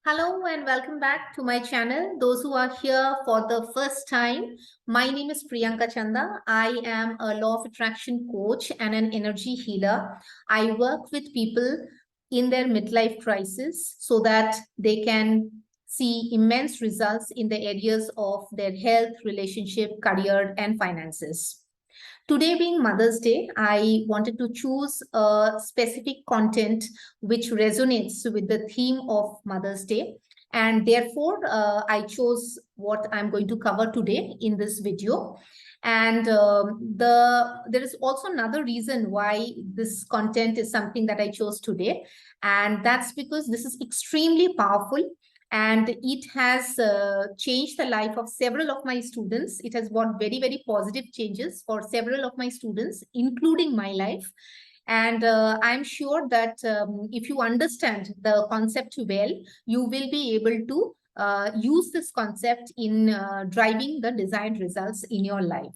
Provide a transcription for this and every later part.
Hello and welcome back to my channel. Those who are here for the first time, my name is Priyanka Chanda. I am a law of attraction coach and an energy healer. I work with people in their midlife crisis so that they can see immense results in the areas of their health, relationship, career, and finances. Today being Mother's Day, I wanted to choose a specific content which resonates with the theme of Mother's Day. And therefore, I chose what I'm going to cover today in this video. And there is also another reason why this content is something that I chose today. And that's because this is extremely powerful and it has changed the life of several of my students. It has brought very, very positive changes for several of my students, including my life. And I'm sure that if you understand the concept well, you will be able to use this concept in driving the desired results in your life.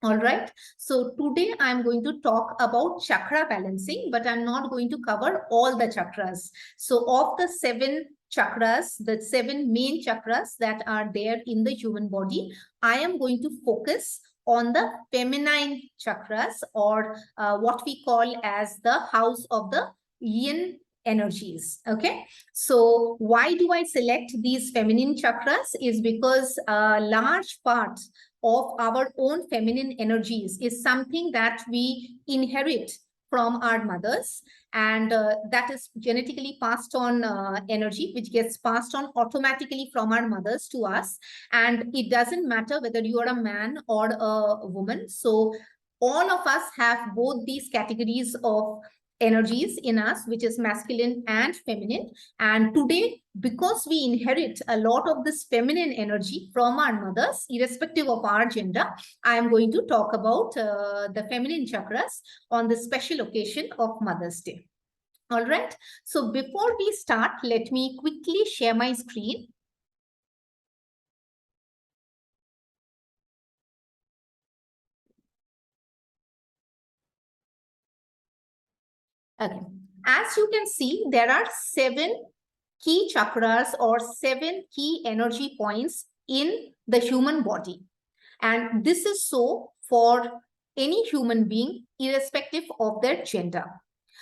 All right. So today I'm going to talk about chakra balancing, but I'm not going to cover all the chakras. So of the 7 chakras, the 7 main chakras that are there in the human body, I am going to focus on the feminine chakras, or what we call as the house of the yin energies. Okay, so why do I select these feminine chakras is because a large part of our own feminine energies is something that we inherit from our mothers, and that is genetically passed on energy which gets passed on automatically from our mothers to us. And it doesn't matter whether you are a man or a woman. So all of us have both these categories of energies in us, which is masculine and feminine. And today, because we inherit a lot of this feminine energy from our mothers, irrespective of our gender, I am going to talk about the feminine chakras on the special occasion of Mother's Day. All right. So before we start, let me quickly share my screen. Okay. As you can see, there are 7 key chakras or 7 key energy points in the human body. And this is so for any human being, irrespective of their gender.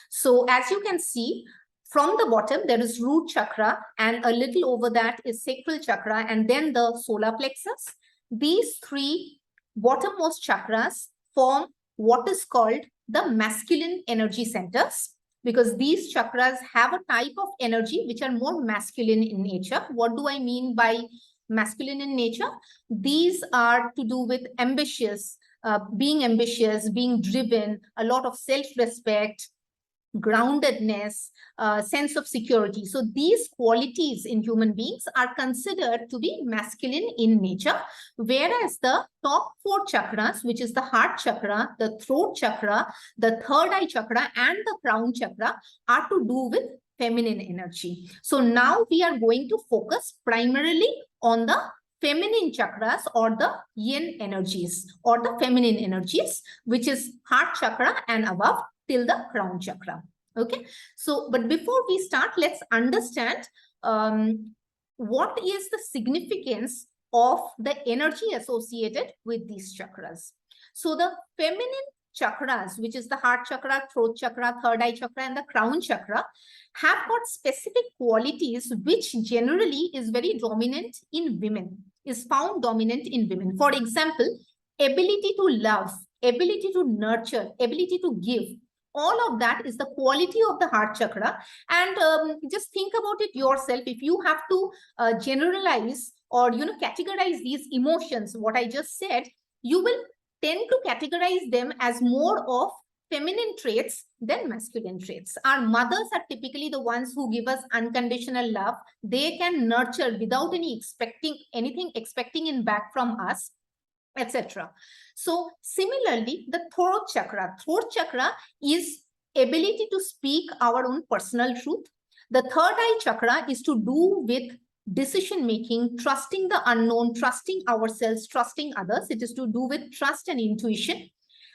So as you can see, from the bottom, there is root chakra, and a little over that is sacral chakra, and then the solar plexus. These 3 bottommost chakras form what is called the masculine energy centers, because these chakras have a type of energy which are more masculine in nature. What do I mean by masculine in nature? These are to do with being ambitious, being driven, a lot of self-respect, groundedness, sense of security. So these qualities in human beings are considered to be masculine in nature, whereas the top 4 chakras, which is the heart chakra, the throat chakra, the third eye chakra, and the crown chakra, are to do with feminine energy. So now we are going to focus primarily on the feminine chakras, or the yin energies, or the feminine energies, which is heart chakra and above till the crown chakra. Okay, so but before we start, let's understand what is the significance of the energy associated with these chakras. So the feminine chakras, which is the heart chakra, throat chakra, third eye chakra, and the crown chakra, have got specific qualities which generally is very dominant in women, is found dominant in women. For example, ability to love, ability to nurture, ability to give. All of that is the quality of the heart chakra. And just think about it yourself. If you have to generalize or categorize these emotions, what I just said, you will tend to categorize them as more of feminine traits than masculine traits. Our mothers are typically the ones who give us unconditional love. They can nurture without expecting in back from us, etc. So similarly, the throat chakra is ability to speak our own personal truth. The third eye chakra is to do with decision making, trusting the unknown, trusting ourselves, trusting others. It is to do with trust and intuition.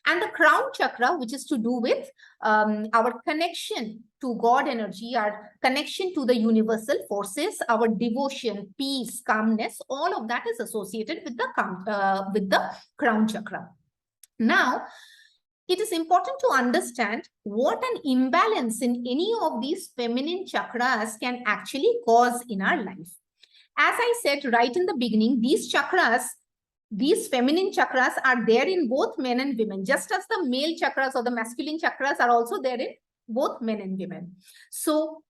And the crown chakra, which is to do with our connection to God energy, our connection to the universal forces, our devotion, peace, calmness, all of that is associated with the crown chakra. Now, it is important to understand what an imbalance in any of these feminine chakras can actually cause in our life. As I said right in the beginning, these chakras, these feminine chakras are there in both men and women, just as the male chakras or the masculine chakras are also there in both men and women. So,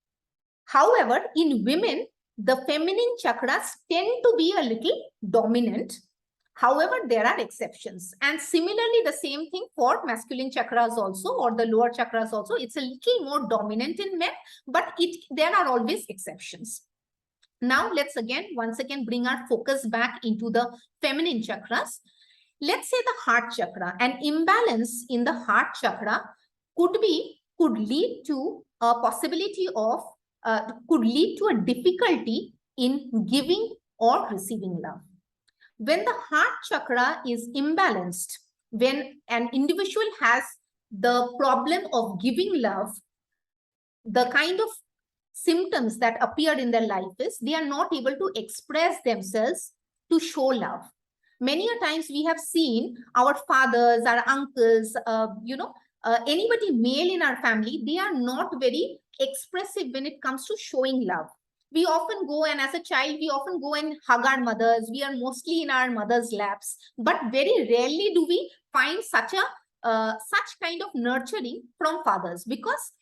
however, in women, the feminine chakras tend to be a little dominant. However, there are exceptions. And similarly, the same thing for masculine chakras also, or the lower chakras also. It's a little more dominant in men, but there are always exceptions. Now, let's once again, bring our focus back into the feminine chakras. Let's say the heart chakra. An imbalance in the heart chakra could lead to a possibility of, could lead to a difficulty in giving or receiving love. When the heart chakra is imbalanced, when an individual has the problem of giving love, the kind of symptoms that appear in their life is they are not able to express themselves to show love. Many a times we have seen our fathers, our uncles, anybody male in our family, they are not very expressive when it comes to showing love. We often go, and as a child, we often go and hug our mothers. We are mostly in our mother's laps, but very rarely do we find such kind of nurturing from fathers, because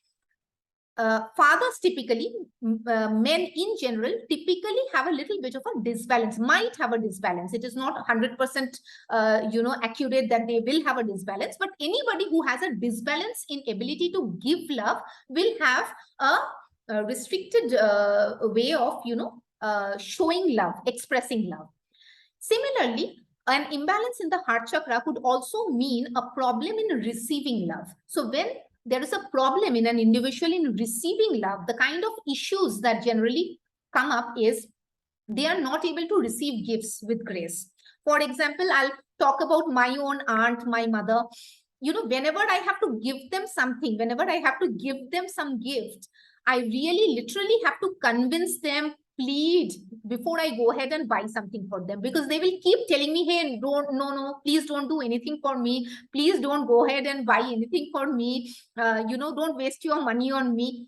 fathers typically, men in general, typically have a little bit of a disbalance, might have a disbalance. It is not 100% accurate that they will have a disbalance, but anybody who has a disbalance in ability to give love will have a restricted way of showing love, expressing love. Similarly, an imbalance in the heart chakra could also mean a problem in receiving love. So when there is a problem in an individual in receiving love, the kind of issues that generally come up is they are not able to receive gifts with grace. For example, I'll talk about my own aunt, my mother. Whenever I have to give them something, whenever I have to give them some gift, I really literally have to convince them, plead before I go ahead and buy something for them, because they will keep telling me, hey, no, please don't do anything for me. Please don't go ahead and buy anything for me. Don't waste your money on me.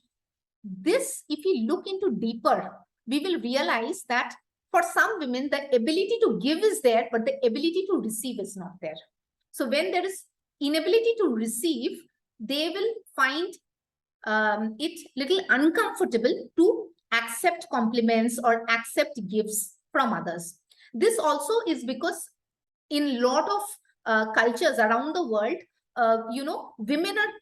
This, if we look into deeper, we will realize that for some women, the ability to give is there, but the ability to receive is not there. So when there is inability to receive, they will find it little uncomfortable to accept compliments or accept gifts from others. This also is because in lot of cultures around the world, women are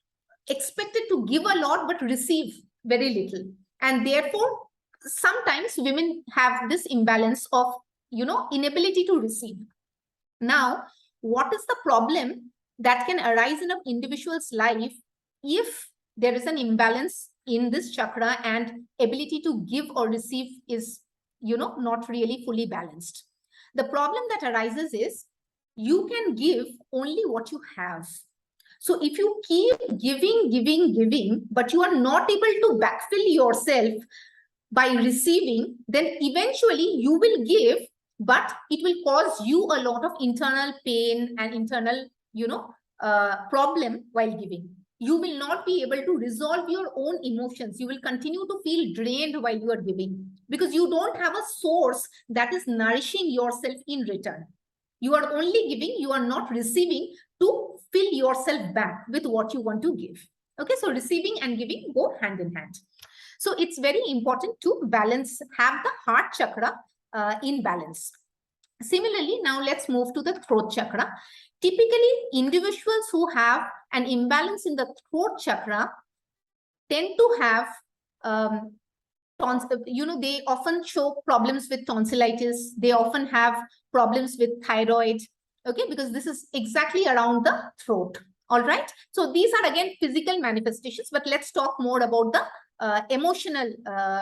expected to give a lot but receive very little, and therefore sometimes women have this imbalance of inability to receive. Now, what is the problem that can arise in an individual's life if there is an imbalance in this chakra and ability to give or receive is not really fully balanced? The problem that arises is you can give only what you have. So if you keep giving, but you are not able to backfill yourself by receiving, then eventually you will give, but it will cause you a lot of internal pain and internal problem while giving. You will not be able to resolve your own emotions. You will continue to feel drained while you are giving, because you don't have a source that is nourishing yourself in return. You are only giving, you are not receiving to fill yourself back with what you want to give. Okay, so receiving and giving go hand in hand. So it's very important to balance, have the heart chakra in balance. Similarly, now let's move to the throat chakra. Typically, individuals who have an imbalance in the throat chakra tend to have, they often show problems with tonsillitis. They often have problems with thyroid, okay, because this is exactly around the throat. All right. So these are again physical manifestations, but let's talk more about the emotional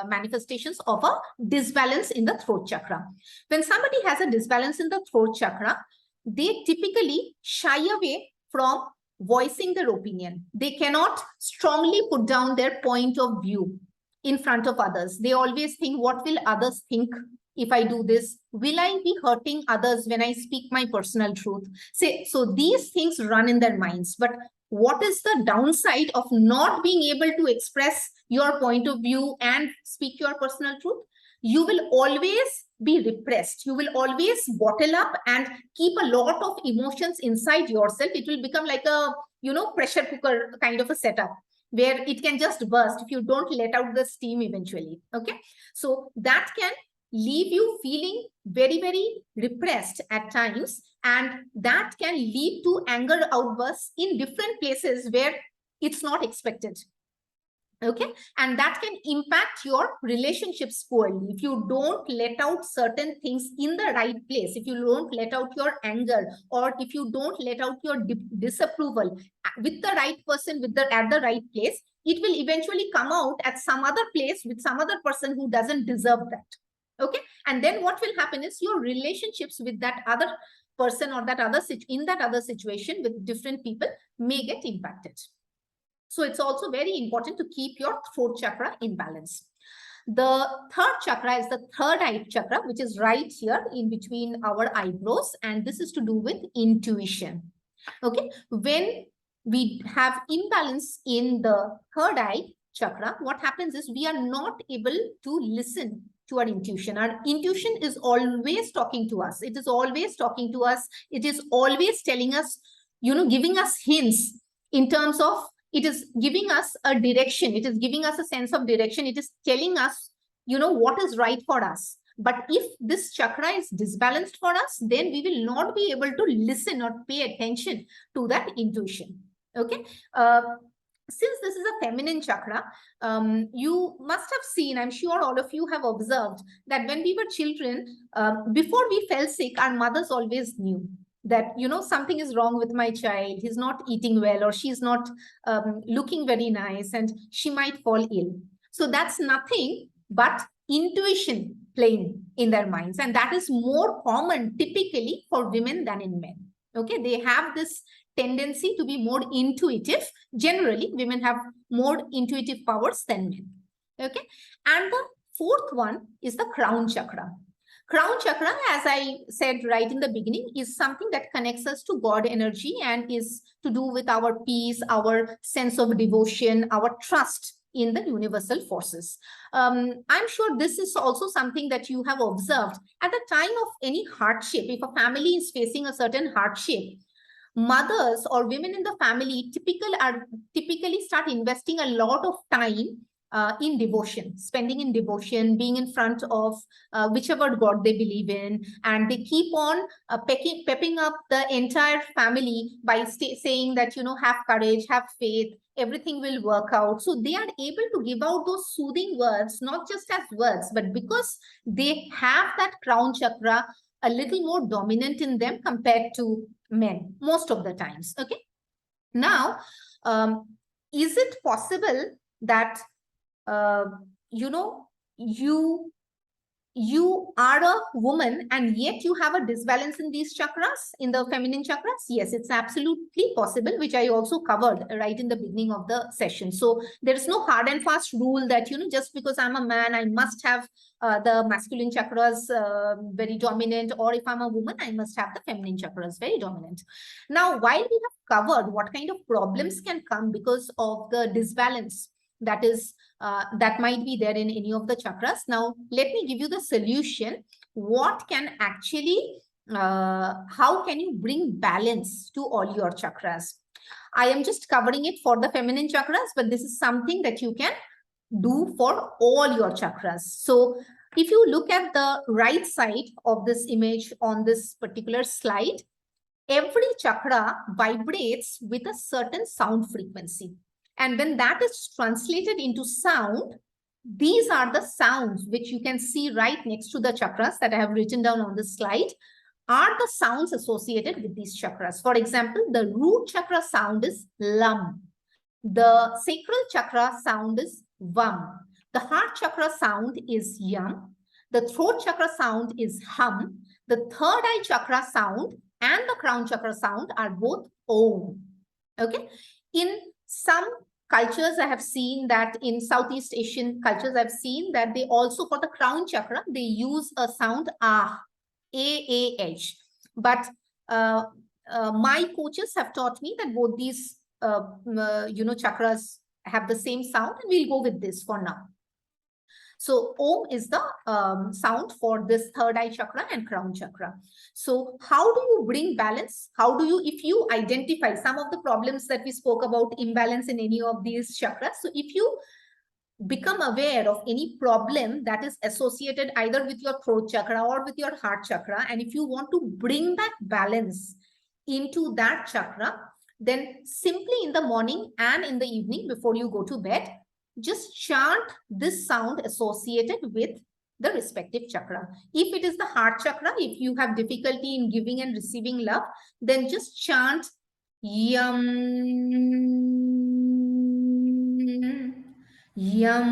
manifestations of a disbalance in the throat chakra. When somebody has a disbalance in the throat chakra, they typically shy away from voicing their opinion. They cannot strongly put down their point of view in front of others. They always think, what will others think if I do this? Will I be hurting others when I speak my personal truth? So these things run in their minds. But what is the downside of not being able to express your point of view and speak your personal truth? You will always be repressed. You will always bottle up and keep a lot of emotions inside yourself. It will become like a, pressure cooker kind of a setup where it can just burst if you don't let out the steam eventually. Okay. So that can leave you feeling very, very repressed at times. And that can lead to anger outbursts in different places where it's not expected. Okay, and that can impact your relationships poorly if you don't let out certain things in the right place, if you don't let out your anger, or if you don't let out your disapproval with the right person at the right place, it will eventually come out at some other place with some other person who doesn't deserve that. Okay, and then what will happen is your relationships with that other person or that other situation with different people may get impacted. So it's also very important to keep your throat chakra in balance. The third chakra is the third eye chakra, which is right here in between our eyebrows. And this is to do with intuition. Okay. When we have imbalance in the third eye chakra, what happens is we are not able to listen to our intuition. Our intuition is always talking to us. It is always talking to us. It is always telling us, giving us hints in terms of, it is giving us a direction. It is giving us a sense of direction. It is telling us, what is right for us. But if this chakra is disbalanced for us, then we will not be able to listen or pay attention to that intuition. Okay. Since this is a feminine chakra, you must have seen, I'm sure all of you have observed that when we were children, before we fell sick, our mothers always knew that, something is wrong with my child. He's not eating well, or she's not looking very nice, and she might fall ill. So that's nothing but intuition playing in their minds. And that is more common typically for women than in men. Okay, they have this tendency to be more intuitive. Generally, women have more intuitive powers than men. Okay, and the fourth one is the crown chakra. Crown chakra, as I said right in the beginning, is something that connects us to God energy and is to do with our peace, our sense of devotion, our trust in the universal forces. I'm sure this is also something that you have observed at the time of any hardship. If a family is facing a certain hardship, mothers or women in the family typically start investing a lot of time in devotion, spending in devotion, being in front of whichever God they believe in, and they keep on pepping up the entire family by saying that, have courage, have faith, everything will work out. So they are able to give out those soothing words, not just as words, but because they have that crown chakra a little more dominant in them compared to men most of the times. Okay. Now, is it possible that you are a woman and yet you have a disbalance in these chakras, in the feminine chakras? Yes, it's absolutely possible, which I also covered right in the beginning of the session. So there is no hard and fast rule that, just because I'm a man, I must have the masculine chakras very dominant, or if I'm a woman, I must have the feminine chakras very dominant. Now, while we have covered what kind of problems can come because of the disbalance that might be there in any of the chakras. Now, let me give you the solution. What can actually, how can you bring balance to all your chakras? I am just covering it for the feminine chakras, but this is something that you can do for all your chakras. So if you look at the right side of this image on this particular slide, every chakra vibrates with a certain sound frequency. And when that is translated into sound, these are the sounds which you can see right next to the chakras that I have written down on this slide, are the sounds associated with these chakras. For example, the root chakra sound is lam. The sacral chakra sound is vam. The heart chakra sound is yam. The throat chakra sound is hum. The third eye chakra sound and the crown chakra sound are both om. Okay. In some cultures, I have seen that in Southeast Asian cultures, I've seen that they also, for the crown chakra, they use a sound ah, A-A-H. But my coaches have taught me that both these, chakras have the same sound, and we'll go with this for now. So Om is the sound for this third eye chakra and crown chakra. So how do you bring balance? How do you, if you identify some of the problems that we spoke about, imbalance in any of these chakras. So if you become aware of any problem that is associated either with your throat chakra or with your heart chakra, and if you want to bring that balance into that chakra, then simply in the morning and in the evening before you go to bed, just chant this sound associated with the respective chakra. If it is the heart chakra, if you have difficulty in giving and receiving love, then just chant Yam, Yam.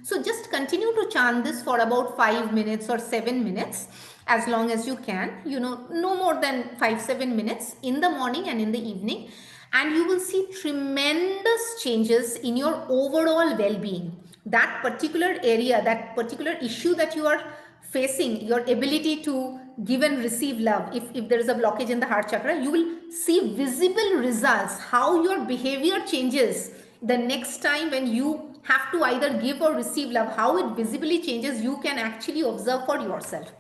So just continue to chant this for about 5 minutes or 7 minutes, as long as you can, no more than 5-7 minutes in the morning and in the evening. And you will see tremendous changes in your overall well-being. That particular area, that particular issue that you are facing, your ability to give and receive love, if there is a blockage in the heart chakra, you will see visible results, how your behavior changes the next time when you have to either give or receive love, how it visibly changes, you can actually observe for yourself.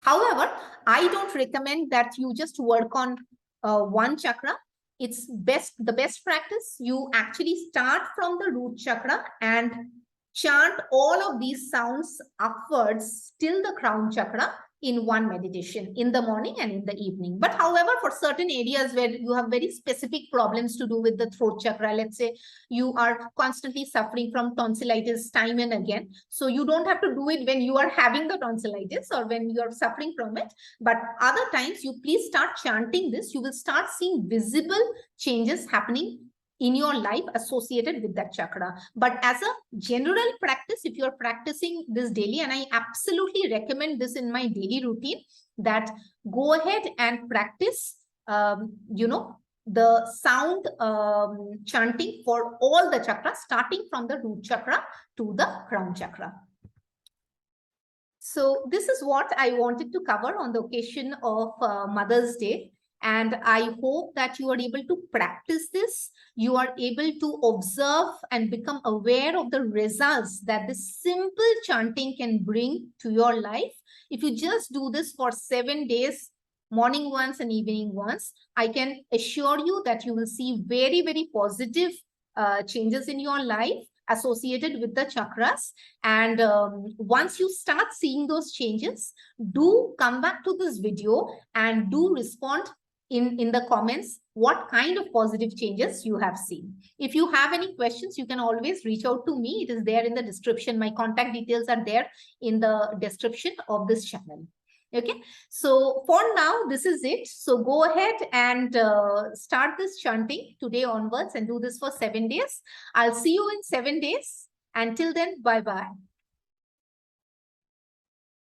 However, I don't recommend that you just work on one chakra. It's the best practice, you actually start from the root chakra and chant all of these sounds upwards till the crown chakra in one meditation in the morning and in the evening. But however, for certain areas where you have very specific problems to do with the throat chakra, let's say you are constantly suffering from tonsillitis time and again, so you don't have to do it when you are having the tonsillitis or when you are suffering from it, but other times you please start chanting this. You will start seeing visible changes happening in your life associated with that chakra. But as a general practice, if you're practicing this daily, and I absolutely recommend this in my daily routine, that go ahead and practice, the sound chanting for all the chakras, starting from the root chakra to the crown chakra. So this is what I wanted to cover on the occasion of Mother's Day. And I hope that you are able to practice this. You are able to observe and become aware of the results that this simple chanting can bring to your life. If you just do this for 7 days, morning once and evening once, I can assure you that you will see very, very positive changes in your life associated with the chakras. And once you start seeing those changes, do come back to this video and do respond in the comments what kind of positive changes you have seen. If you have any questions, you can always reach out to me. It is there in the description. My contact details are there in the description of this channel. Okay, so for now, this is it. So go ahead and start this chanting today onwards and do this for 7 days. I'll see you in 7 days. Until then, bye-bye.